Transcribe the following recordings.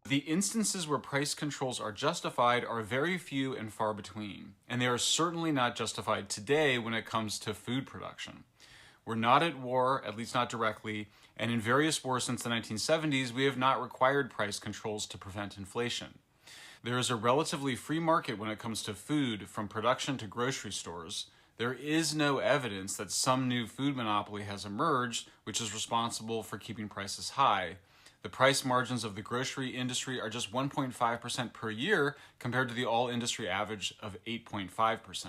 The instances where price controls are justified are very few and far between, and they are certainly not justified today when it comes to food production. We're not at war, at least not directly, and in various wars since the 1970s, we have not required price controls to prevent inflation. There is a relatively free market when it comes to food, from production to grocery stores. There is no evidence that some new food monopoly has emerged, which is responsible for keeping prices high. The price margins of the grocery industry are just 1.5% per year compared to the all industry average of 8.5%.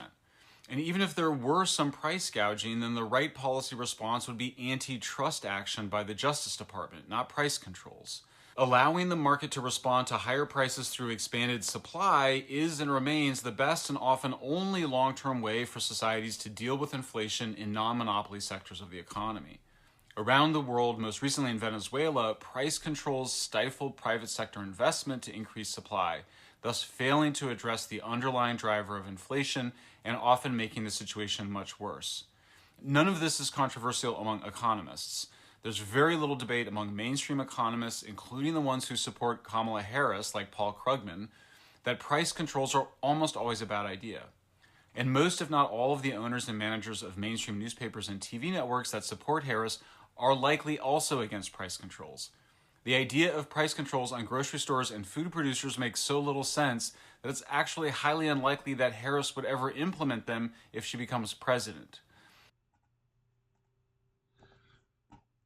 And even if there were some price gouging, then the right policy response would be antitrust action by the Justice Department, not price controls. Allowing the market to respond to higher prices through expanded supply is and remains the best and often only long-term way for societies to deal with inflation in non-monopoly sectors of the economy. Around the world, most recently in Venezuela, price controls stifled private sector investment to increase supply, thus failing to address the underlying driver of inflation and often making the situation much worse. None of this is controversial among economists. There's very little debate among mainstream economists, including the ones who support Kamala Harris, like Paul Krugman, that price controls are almost always a bad idea. And most, if not all, of the owners and managers of mainstream newspapers and TV networks that support Harris are likely also against price controls. The idea of price controls on grocery stores and food producers makes so little sense that it's actually highly unlikely that Harris would ever implement them if she becomes president.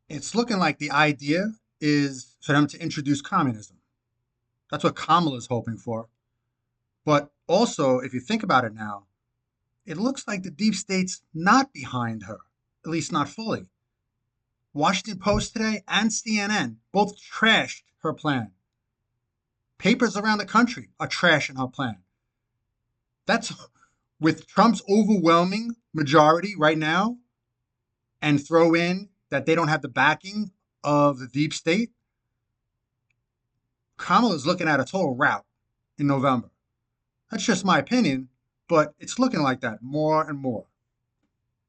It's looking like the idea is for them to introduce communism. That's what Kamala's hoping for. But also, if you think about it now, it looks like the deep state's not behind her, at least not fully. Washington Post today and CNN both trashed her plan. Papers around the country are trashing her plan. That's with Trump's overwhelming majority right now, and throw in that they don't have the backing of the deep state. Kamala's looking at a total rout in November. That's just my opinion, but it's looking like that more and more.